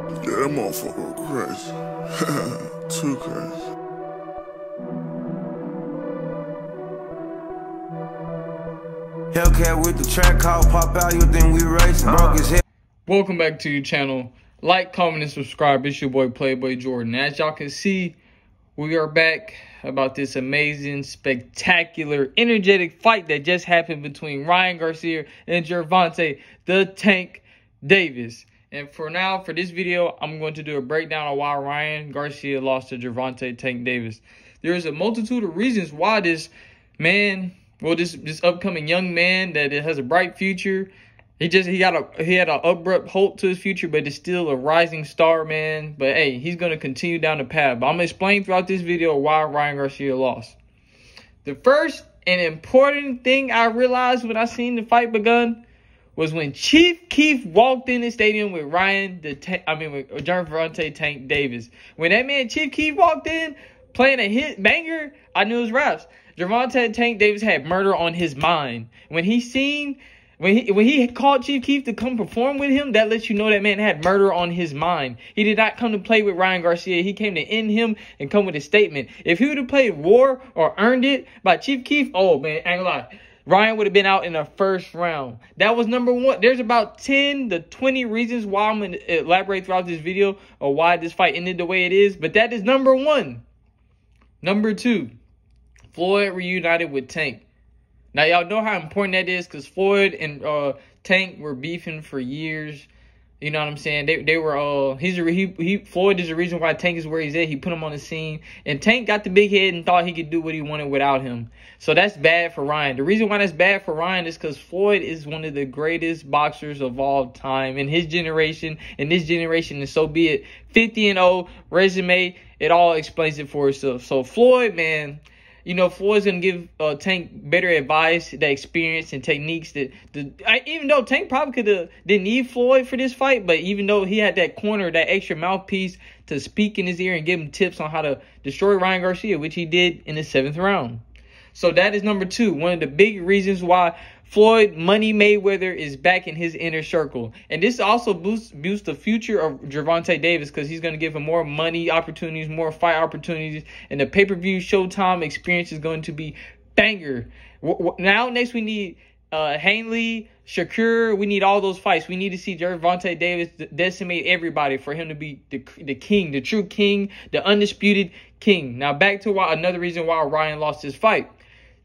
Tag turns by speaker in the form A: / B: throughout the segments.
A: Yeah, that motherfucker crazy. Too crazy.
B: Hellcat with the track call, pop out, you think we racing, broke his head.
C: Welcome back to your channel. Like, comment, and subscribe. It's your boy Playboy Jourdin. As y'all can see, we are back about this amazing, spectacular, energetic fight that just happened between Ryan Garcia and Gervonta the Tank Davis. And for now, for this video, I'm going to do a breakdown of why Ryan Garcia lost to Gervonta Tank Davis. There is a multitude of reasons why this man, well, this upcoming young man that has a bright future, he had an abrupt halt to his future, but is still a rising star, man. But hey, he's gonna continue down the path. But I'm gonna explain throughout this video why Ryan Garcia lost. The first and important thing I realized when I seen the fight begun was when Chief Keef walked in the stadium with with Gervonta Tank Davis. When that man Chief Keef walked in playing a hit banger, I knew it was raps. Gervonta Tank Davis had murder on his mind. When he called Chief Keef to come perform with him, that lets you know that man had murder on his mind. He did not come to play with Ryan Garcia. He came to end him and come with a statement. If he would have played war or earned it by Chief Keef, oh man, I ain't gonna lie, Ryan would have been out in the first round. That was number one. There's about 10 to 20 reasons why I'm going to elaborate throughout this video or why this fight ended the way it is. But that is number one. Number two, Floyd reunited with Tank. Now, y'all know how important that is because Floyd and Tank were beefing for years. You know what I'm saying? They were Floyd is the reason why Tank is where he's at. He put him on the scene. And Tank got the big head and thought he could do what he wanted without him. So that's bad for Ryan. The reason why that's bad for Ryan is because Floyd is one of the greatest boxers of all time in his generation. In this generation, and so be it. 50-0 resume, it all explains it for itself. So Floyd, man, you know, Floyd's going to give Tank better advice, the experience and techniques. Even though Tank probably didn't need Floyd for this fight, but even though he had that corner, that extra mouthpiece to speak in his ear and give him tips on how to destroy Ryan Garcia, which he did in the 7th round. So that is number two. One of the big reasons why Floyd Money Mayweather is back in his inner circle. And this also boosts the future of Gervonta Davis because he's going to give him more money opportunities, more fight opportunities. And the pay-per-view Showtime experience is going to be banger. Now, next we need Hanley, Shakur. We need all those fights. We need to see Gervonta Davis decimate everybody for him to be the king, the true king, the undisputed king. Now, back to another reason why Ryan lost his fight.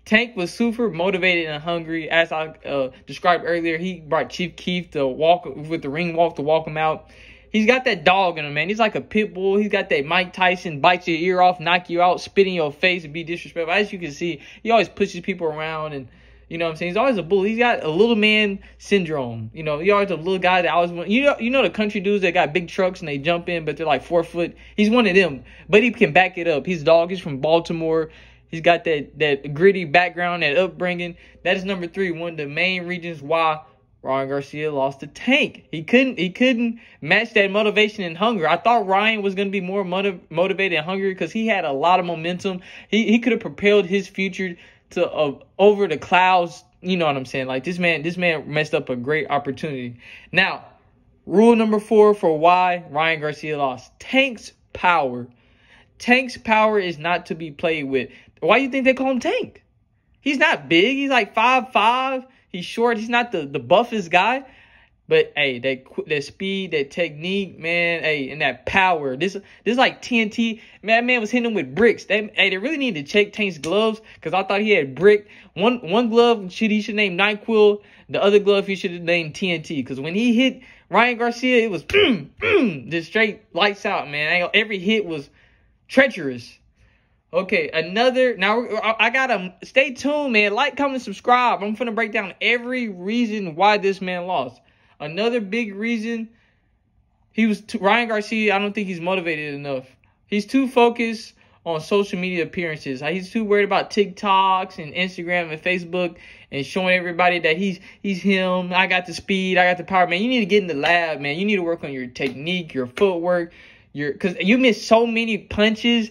C: Tank was super motivated and hungry. As I described earlier, he brought Chief Keef to walk with the ring walk to walk him out. He's got that dog in him, man. He's like a pit bull. He's got that Mike Tyson, bites your ear off, knock you out, spit in your face, and be disrespectful. As you can see, he always pushes people around, and you know what I'm saying? He's always a bull. He's got a little man syndrome. You know, he's always a little guy that always want. You know the country dudes that got big trucks and they jump in, but they're like 4 foot. He's one of them, but he can back it up. He's dog. He's from Baltimore. He's got that gritty background, that upbringing. That is number three. One of the main reasons why Ryan Garcia lost to Tank. He couldn't match that motivation and hunger. I thought Ryan was going to be more motivated and hungry because he had a lot of momentum. He could have propelled his future to over the clouds. You know what I'm saying? Like this man messed up a great opportunity. Now, rule number 4 for why Ryan Garcia lost. Tank's power. Tank's power is not to be played with. Why do you think they call him Tank? He's not big. He's like 5'5". He's short. He's not the buffest guy. But, hey, that speed, that technique, man, hey, and that power. This like TNT. Man, that man was hitting him with bricks. They really need to check Tank's gloves because I thought he had brick. One glove he should name NyQuil. The other glove he should have named TNT because when he hit Ryan Garcia, it was just straight lights out, man. Every hit was treacherous. Okay, now I gotta stay tuned, man. Like, comment, subscribe. I'm finna break down every reason why this man lost. Another big reason, Ryan Garcia, I don't think he's motivated enough. He's too focused on social media appearances. He's too worried about TikToks and Instagram and Facebook and showing everybody that he's him. I got the speed, I got the power. Man, you need to get in the lab, man. You need to work on your technique, your footwork, because you missed so many punches.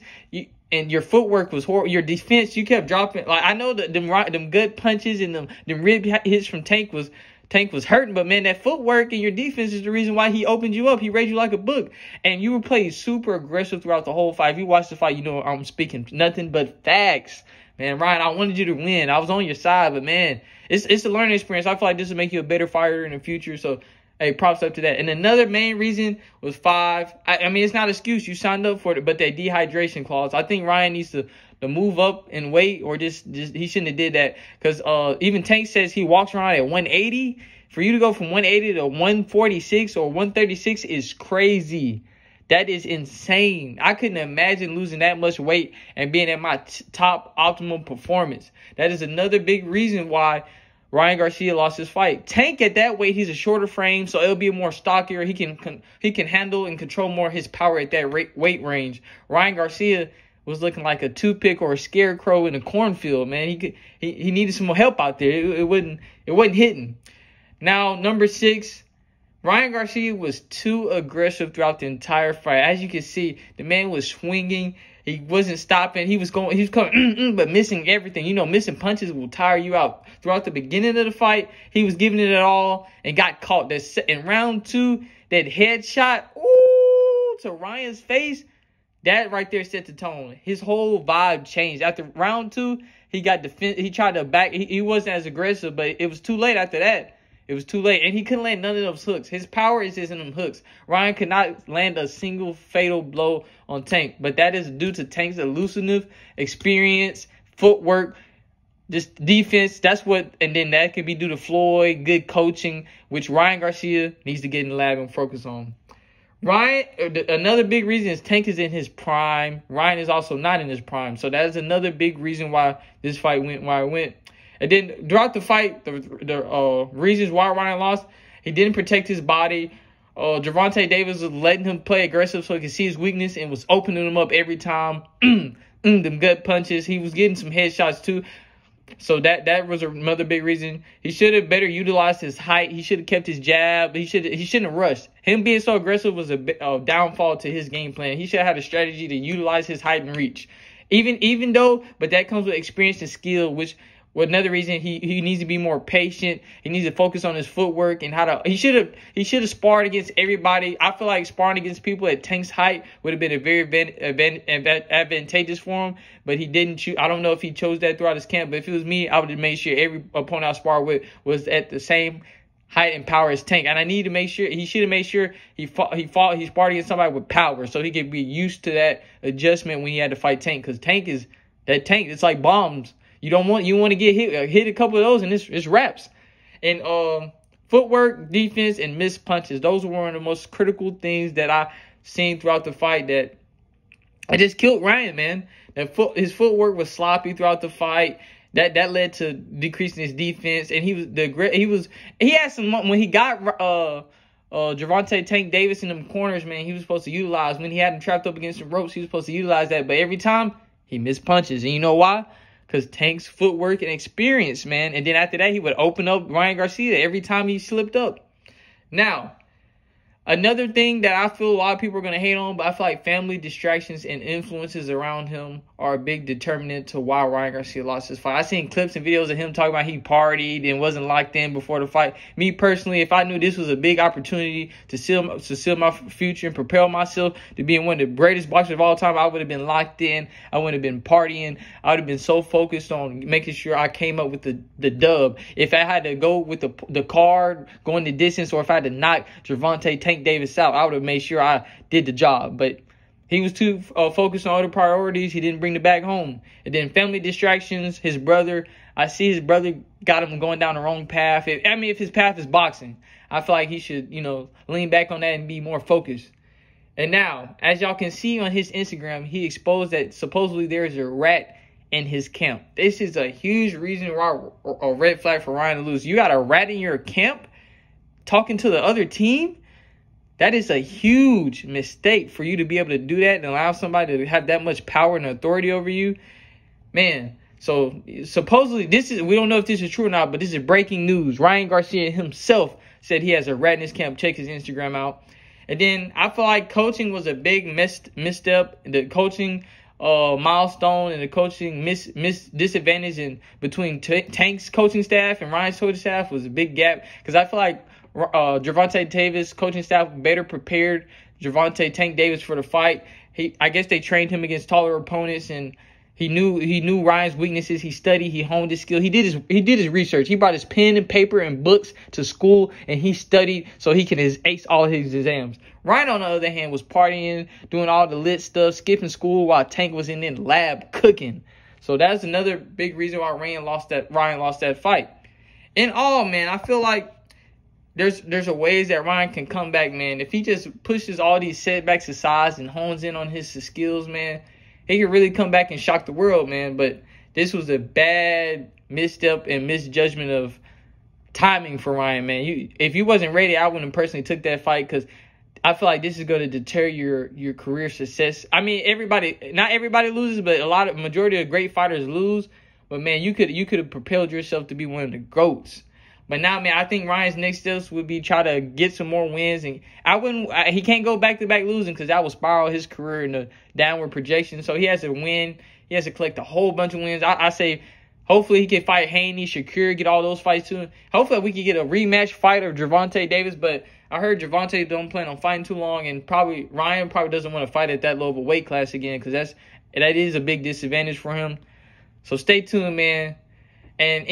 C: And your footwork was horrible. Your defense, you kept dropping. Like I know that them good punches and them rib hits from Tank was Tank was hurting. But, man, that footwork and your defense is the reason why he opened you up. He raised you like a book. And you were playing super aggressive throughout the whole fight. If you watch the fight, you know I'm speaking nothing but facts. Man, Ryan, I wanted you to win. I was on your side. But, man, it's a learning experience. I feel like this will make you a better fighter in the future. So, hey, props up to that. And another main reason was 5. I mean, it's not an excuse. You signed up for it, but that dehydration clause. I think Ryan needs to move up in weight, or just he shouldn't have did that. Because even Tank says he walks around at 180. For you to go from 180 to 146 or 136 is crazy. That is insane. I couldn't imagine losing that much weight and being at my top optimal performance. That is another big reason why Ryan Garcia lost his fight. Tank at that weight, he's a shorter frame, so it'll be more stockier. He can handle and control more his power at that weight range. Ryan Garcia was looking like a toothpick or a scarecrow in a cornfield, man. He needed some more help out there. It wasn't hitting. Now, number 6, Ryan Garcia was too aggressive throughout the entire fight. As you can see, the man was swinging. He wasn't stopping. He was coming, but missing everything. You know, missing punches will tire you out. Throughout the beginning of the fight, he was giving it all and got caught. In round 2, that headshot, to Ryan's face, that right there set the tone. His whole vibe changed. After round 2, he got he tried to back. He wasn't as aggressive, but it was too late after that. It was too late, and he couldn't land none of those hooks. His power is just in them hooks. Ryan could not land a single fatal blow on Tank, but that is due to Tank's elusiveness, experience, footwork, just defense. That's what, and then that could be due to Floyd, good coaching, which Ryan Garcia needs to get in the lab and focus on. Another big reason is Tank is in his prime. Ryan is also not in his prime, so that is another big reason why this fight went where it went. And then throughout the fight, the reasons why Ryan lost, he didn't protect his body. Gervonta Davis was letting him play aggressive so he could see his weakness and was opening him up every time. Them gut punches. He was getting some headshots too. So that was another big reason. He should have better utilized his height. He should have kept his jab. He shouldn't have rushed. Him being so aggressive was a downfall to his game plan. He should have had a strategy to utilize his height and reach. Even though, but that comes with experience and skill, which another reason he needs to be more patient. He needs to focus on his footwork and he should have sparred against everybody. I feel like sparring against people at Tank's height would have been a very advantageous for him, but he didn't choose. I don't know if he chose that throughout his camp, but if it was me, I would have made sure every opponent I sparred with was at the same height and power as Tank. And I need to make sure he should have made sure he sparred against somebody with power so he could be used to that adjustment when he had to fight Tank, because Tank, it's like bombs. You want to get hit a couple of those, and it's wraps. And footwork, defense, and missed punches. Those were one of the most critical things that I seen throughout the fight that I just killed Ryan, man. His footwork was sloppy throughout the fight. That led to decreasing his defense, and he had some when he got Gervonta Tank Davis in them corners, man. He was supposed to utilize when he had him trapped up against the ropes. He was supposed to utilize that, but every time he missed punches, and you know why? Because Tank's footwork and experience, man. And then after that, he would open up Ryan Garcia every time he slipped up. Now, another thing that I feel a lot of people are going to hate on, but I feel like family distractions and influences around him are a big determinant to why Ryan Garcia lost his fight. I seen clips and videos of him talking about he partied and wasn't locked in before the fight. Me personally, if I knew this was a big opportunity to seal my future and propel myself to being one of the greatest boxers of all time, I would have been locked in. I would have been partying. I would have been so focused on making sure I came up with the dub. If I had to go with the card, going the distance, or if I had to knock Gervonta Tank Davis out, I would have made sure I did the job. But he was too focused on other priorities. He didn't bring the bag home. And then family distractions, his brother. I see his brother got him going down the wrong path. If his path is boxing, I feel like he should, lean back on that and be more focused. And now, as y'all can see on his Instagram, he exposed that supposedly there is a rat in his camp. This is a huge reason why a red flag for Ryan to lose. You got a rat in your camp talking to the other team? That is a huge mistake for you to be able to do that and allow somebody to have that much power and authority over you. Man, so supposedly we don't know if this is true or not, but this is breaking news. Ryan Garcia himself said he has a rat in his camp. Check his Instagram out. And then I feel like coaching was a big misstep. The coaching, milestone and the coaching disadvantage in between Tank's coaching staff and Ryan's coaching staff was a big gap, because I feel like Gervonta Davis coaching staff better prepared Gervonta Tank Davis for the fight. I guess they trained him against taller opponents, and he knew Ryan's weaknesses. He studied, he honed his skill. He did his research. He brought his pen and paper and books to school, and he studied so he can ace all his exams. Ryan, on the other hand, was partying, doing all the lit stuff, skipping school while Tank was in the lab cooking. So that's another big reason why Ryan lost that fight. In all, man, I feel like there's a ways that Ryan can come back, man. If he just pushes all these setbacks aside and hones in on his skills, man, he could really come back and shock the world, man. But this was a bad misstep and misjudgment of timing for Ryan, man. If you wasn't ready, I wouldn't have personally took that fight, because I feel like this is going to deter your career success. I mean, not everybody loses, but majority of great fighters lose. But man, you could have propelled yourself to be one of the GOATs. But now, man, I think Ryan's next steps would be try to get some more wins, and he can't go back-to-back losing, because that will spiral his career in a downward projection. So he has to win. He has to collect a whole bunch of wins. I say hopefully he can fight Haney, Shakur, get all those fights too. Hopefully we can get a rematch fight of Gervonta Davis, but I heard Gervonta don't plan on fighting too long, and Ryan probably doesn't want to fight at that low of a weight class again, because that is a big disadvantage for him. So stay tuned, man. And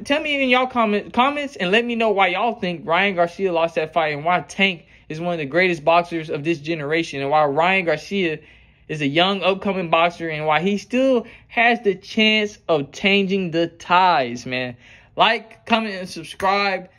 C: tell me in y'all comments and let me know why y'all think Ryan Garcia lost that fight, and why Tank is one of the greatest boxers of this generation, and why Ryan Garcia is a young upcoming boxer, and why he still has the chance of changing the tides, man. Like, comment, and subscribe.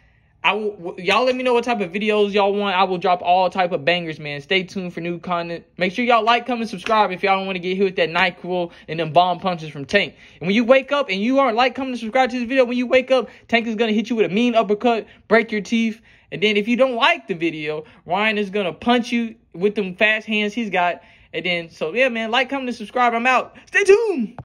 C: Y'all let me know what type of videos y'all want. I will drop all type of bangers, man. Stay tuned for new content. Make sure y'all like, comment, subscribe if y'all don't want to get hit with that NyQuil and them bomb punches from Tank. And when you wake up and you aren't like, comment, and subscribe to this video, when you wake up, Tank is going to hit you with a mean uppercut, break your teeth. And then if you don't like the video, Ryan is going to punch you with them fast hands he's got. And then, so yeah, man, like, comment, and subscribe. I'm out. Stay tuned.